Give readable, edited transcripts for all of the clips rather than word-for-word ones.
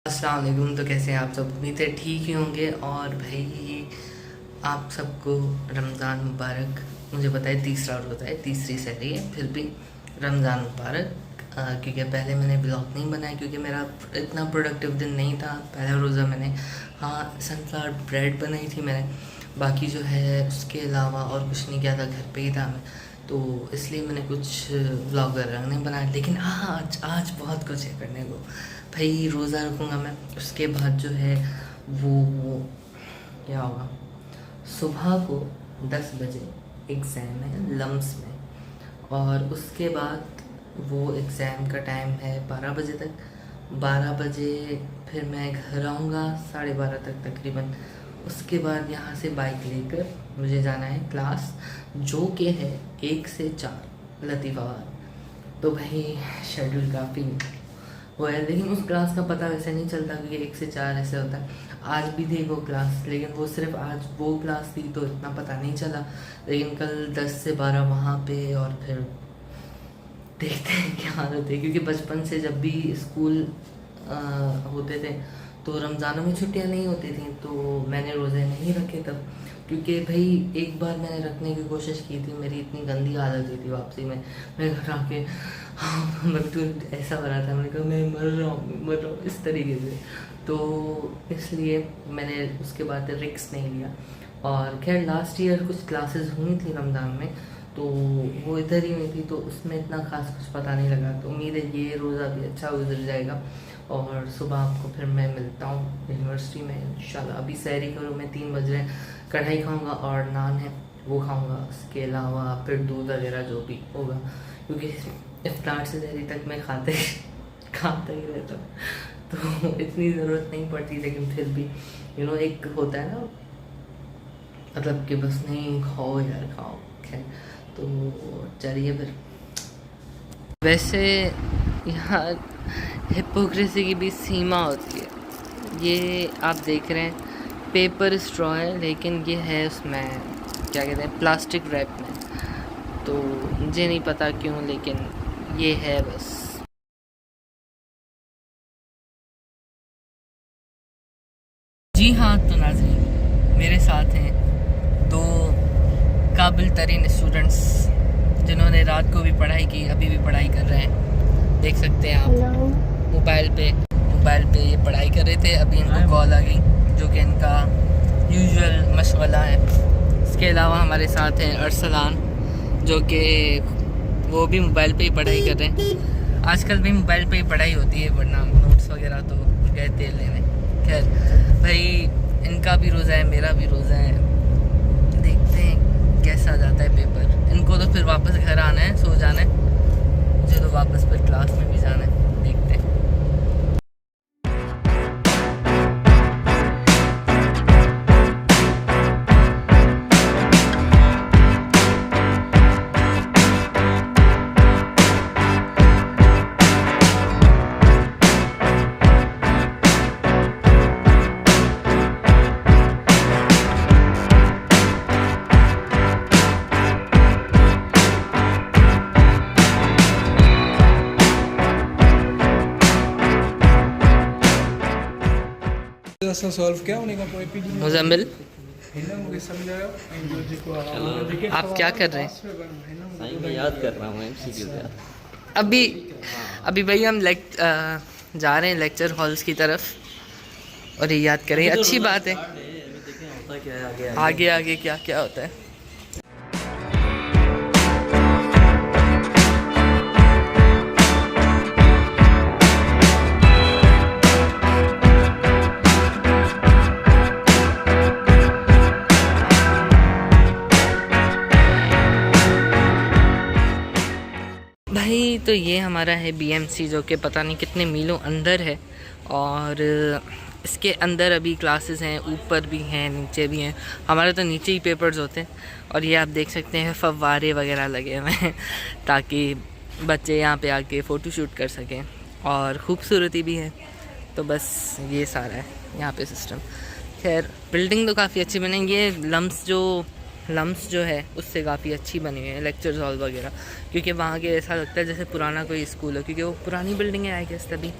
अस्सलाम वालेकुम। तो कैसे हैं आप सब? उम्मीद है ठीक ही होंगे। और भाई आप सबको रमज़ान मुबारक। मुझे पता है तीसरा रोज़ा है, तीसरी सहरी है, फिर भी रमज़ान मुबारक। क्योंकि पहले मैंने ब्लॉग नहीं बनाया क्योंकि मेरा इतना प्रोडक्टिव दिन नहीं था। पहला रोज़ा मैंने सनफ्लावर ब्रेड बनाई थी मैंने, बाकी जो है उसके अलावा और कुछ नहीं किया था, घर पे ही था मैं। तो इसलिए मैंने कुछ व्लॉग वगैरह नहीं बनाया। लेकिन आज आज बहुत कुछ है करने को। भाई रोज़ा रखूँगा मैं, उसके बाद जो है वो क्या होगा, सुबह को 10 बजे एग्ज़ाम है लम्स में, और उसके बाद वो एग्ज़ाम का टाइम है 12 बजे तक। 12 बजे फिर मैं घर आऊँगा 12:30 तक तकरीबन। उसके बाद यहाँ से बाइक लेकर मुझे जाना है क्लास, जो कि है 1 से 4 लतीफ़ाबाद। तो भाई शेड्यूल काफ़ी वो है, लेकिन उस क्लास का पता वैसे नहीं चलता क्योंकि 1 से 4 ऐसे होता है। आज भी थी वो क्लास, लेकिन वो सिर्फ आज वो क्लास थी तो इतना पता नहीं चला। लेकिन कल 10 से 12 वहाँ पे, और फिर देखते हैं क्या हालत है। क्योंकि बचपन से जब भी स्कूल होते थे तो रमज़ानों में छुट्टियां नहीं होती थी, तो मैंने रोज़े नहीं रखे तब। क्योंकि भाई एक बार मैंने रखने की कोशिश की थी, मेरी इतनी गंदी हालत हुई थी वापसी में। मैं घर आके मतलब तो ऐसा हो रहा था, मैंने कहा मैं मर रहा हूँ इस तरीके से। तो इसलिए मैंने उसके बाद रिक्स नहीं लिया। और खैर लास्ट ईयर कुछ क्लासेस हुई थी रमज़ान में, तो वो इधर ही हुई थी, तो उसमें इतना खास कुछ पता नहीं लगा। तो उम्मीद है ये रोज़ा भी अच्छा गुजर जाएगा। और सुबह आपको फिर मैं मिलता हूँ यूनिवर्सिटी में इंशाल्लाह। अभी सैरी करूँ मैं, 3 बज रहे हैं। कढ़ाई खाऊंगा और नान है वो खाऊंगा। उसके अलावा फिर दूध वगैरह जो भी होगा, क्योंकि इफ्तार से सैरी तक मैं खाता ही रहता हूँ, तो इतनी ज़रूरत नहीं पड़ती। लेकिन फिर भी एक होता है ना, मतलब कि बस नहीं खाओ यार खाओ। खैर तो चलिए फिर। वैसे यहाँ हिपोक्रेसी की भी सीमा होती है। ये आप देख रहे हैं पेपर स्ट्रॉ है, लेकिन ये है उसमें क्या कहते हैं, प्लास्टिक रैप में। तो मुझे नहीं पता क्यों, लेकिन ये है बस। जी हाँ, तो नाज़रीन मेरे साथ हैं 2 काबिल तरीन स्टूडेंट्स जिन्होंने रात को भी पढ़ाई की, अभी भी पढ़ाई कर रहे हैं। देख सकते हैं आप मोबाइल पे ये पढ़ाई कर रहे थे। अभी इनको कॉल आ गई, जो कि इनका यूजुअल मशगला है। इसके अलावा हमारे साथ हैं अरसलान, जो कि वो भी मोबाइल पे ही पढ़ाई कर रहे हैं। आजकल भी मोबाइल पे ही पढ़ाई होती है, वरना नोट्स वगैरह तो गए तेल लेने। खैर भाई इनका भी रोज़ा है, मेरा भी रोज़ा है। देखते हैं कैसा जाता है पेपर। इनको तो फिर वापस घर आना है, सो जाना है। मुझे तो वापस फिर क्लास में भी जाना है। देखते हैं। सॉल्व क्या होने का कोई मुजम्मिल, समझाया। आप क्या कर रहे हैं? नहीं, मैं याद कर रहा हूँ एमसीक्यू का। अभी अभी भाई हम जा रहे हैं लेक्चर हॉल्स की तरफ, और ये याद करें, अच्छी बात है। आगे आगे क्या क्या होता है। भाई तो ये हमारा है बीएमसी, जो कि पता नहीं कितने मीलों अंदर है। और इसके अंदर अभी क्लासेस हैं, ऊपर भी हैं नीचे भी हैं। हमारे तो नीचे ही पेपर्स होते हैं। और ये आप देख सकते हैं फव्वारे वगैरह लगे हुए हैं ताकि बच्चे यहाँ पे आके फ़ोटो शूट कर सकें, और ख़ूबसूरती भी है। तो बस ये सारा है यहाँ पे सिस्टम। खैर बिल्डिंग तो काफ़ी अच्छी बनी। ये लम्स जो है उससे काफ़ी अच्छी बनी हुई है, लेक्चर्स हॉल वगैरह। क्योंकि वहाँ के ऐसा लगता है जैसे पुराना कोई स्कूल है, क्योंकि वो पुरानी बिल्डिंग है आई गेस तभी।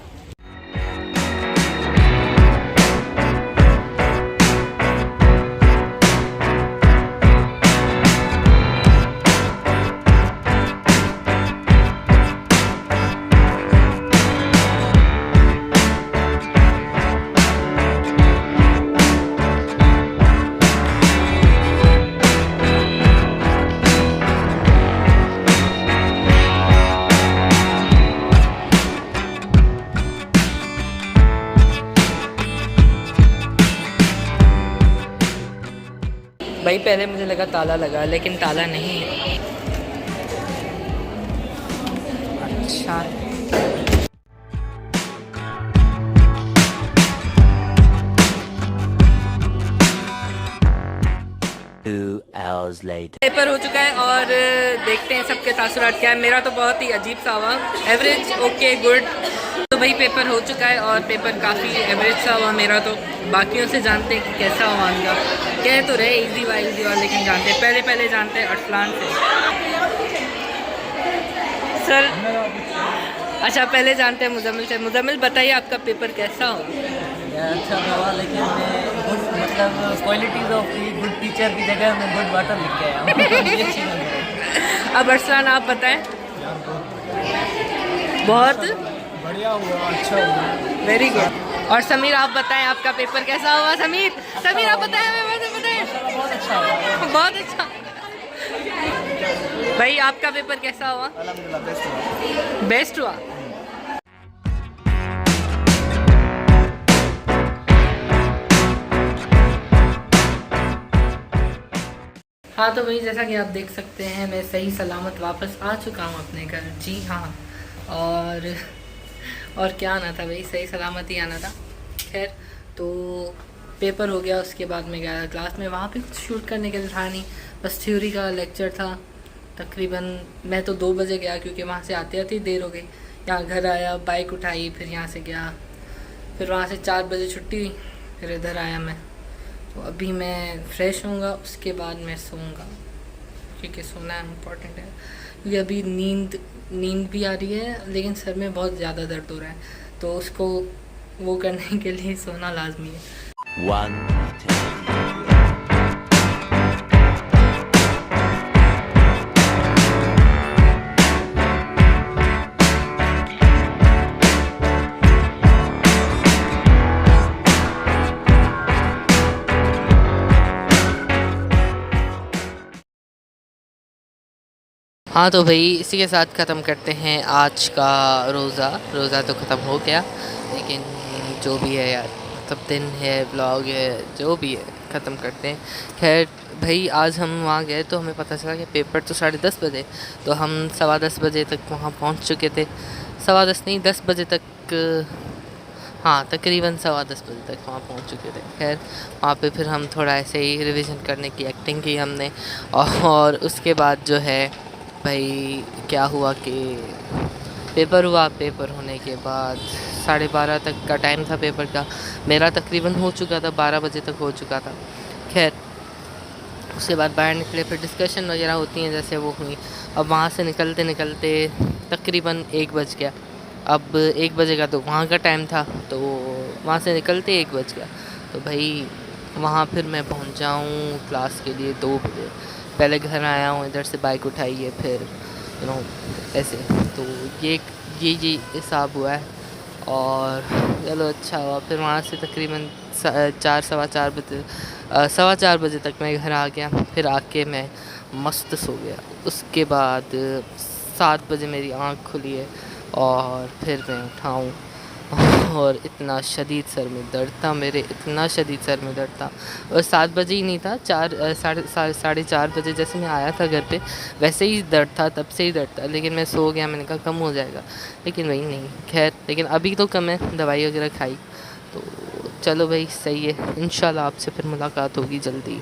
भाई पहले मुझे लगा ताला लगा, लेकिन ताला नहीं है। अच्छा, पेपर हो चुका है और देखते हैं सबके तासुरात क्या है। मेरा तो बहुत ही अजीब सा हुआ, एवरेज, ओके, गुड। तो भाई पेपर हो चुका है और पेपर काफ़ी एवरेज सा हुआ मेरा तो। बाकियों से जानते हैं कि कैसा हुआ उनका। कह तो रहे इजी हुआ, लेकिन जानते हैं पहले जानते हैं अरसलान से। सर अच्छा, पहले जानते हैं मुजम्मिल से। मुजम्मिल बताइए आपका पेपर कैसा हो? अच्छा हुआ, लेकिन मैं गुड मतलब क्वालिटीज ऑफ गुड टीचर की जगह मैं गुड वाटर लिख के आया हूँ। अब अरसलान आप बताएं। बहुत बढ़िया हुआ, अच्छा हुआ, वेरी गुड। और समीर आप बताएं आपका पेपर कैसा हुआ? समीर आप बताएं, बहुत अच्छा हुआ। बहुत अच्छा। भाई आपका पेपर कैसा हुआ? बेस्ट हुआ। हाँ तो भाई जैसा कि आप देख सकते हैं मैं सही सलामत वापस आ चुका हूँ अपने घर। जी हाँ, और क्या आना था भाई, सही सलामत ही आना था। खैर, तो पेपर हो गया, उसके बाद मैं गया क्लास में। वहाँ पे कुछ शूट करने के लिए था नहीं, बस थ्योरी का लेक्चर था। तकरीबन मैं तो 2 बजे गया, क्योंकि वहाँ से आते आते ही देर हो गई। यहाँ घर आया, बाइक उठाई, फिर यहाँ से गया, फिर वहाँ से 4 बजे छुट्टी हुई, फिर इधर आया मैं। तो अभी मैं फ्रेश होऊंगा, उसके बाद मैं सोऊंगा, क्योंकि सोना इम्पोर्टेंट है। क्योंकि अभी नींद भी आ रही है, लेकिन सर में बहुत ज़्यादा दर्द हो रहा है, तो उसको वो करने के लिए सोना लाजमी है। हाँ तो भाई इसी के साथ ख़त्म करते हैं आज का रोज़ा तो ख़त्म हो गया, लेकिन जो भी है यार, तब दिन है, ब्लॉग है, जो भी है, ख़त्म करते हैं। खैर भाई आज हम वहाँ गए तो हमें पता चला कि पेपर तो 10:30 बजे, तो हम 10:15 बजे तक वहाँ पहुँच चुके थे। 10:15 नहीं, 10 बजे तक, हाँ तकरीबन 10:15 बजे तक वहाँ पहुँच चुके थे। खैर वहाँ पे फिर हम थोड़ा ऐसे ही रिवीजन करने की एक्टिंग की हमने, और उसके बाद जो है भाई क्या हुआ कि पेपर हुआ। पेपर होने के बाद 12:30 तक का टाइम था पेपर का, मेरा तकरीबन हो चुका था, 12 बजे तक हो चुका था। खैर उसके बाद बाहर निकले, फिर डिस्कशन वगैरह होती हैं जैसे वो हुई। अब वहाँ से निकलते निकलते तकरीबन 1 बज गया। अब 1 बजे का तो वहाँ का टाइम था, तो वहाँ से निकलते 1 बज गया। तो भाई वहाँ फिर मैं पहुँच जाऊँ क्लास के लिए 2 बजे। पहले घर आया हूँ, इधर से बाइक उठाई है, फिर ऐसे। तो ये हिसाब हुआ है, और चलो अच्छा हुआ। फिर वहाँ से तकरीबन 4 सवा चार बजे तक मैं घर आ गया। फिर आके मैं मस्त सो गया। उसके बाद 7 बजे मेरी आँख खुली है, और फिर मैं उठाऊँ और इतना शदीद सर में दर्द था मेरे, इतना शदीद सर में दर्द था। और 7 बजे ही नहीं था, 4 बजे जैसे मैं आया था घर पे, वैसे ही दर्द था, तब से ही दर्द था। लेकिन मैं सो गया, मैंने कहा कम हो जाएगा, लेकिन वही नहीं। खैर लेकिन अभी तो कम है, दवाई वगैरह खाई, तो चलो भाई सही है। इंशाल्लाह आपसे फिर मुलाकात होगी जल्दी।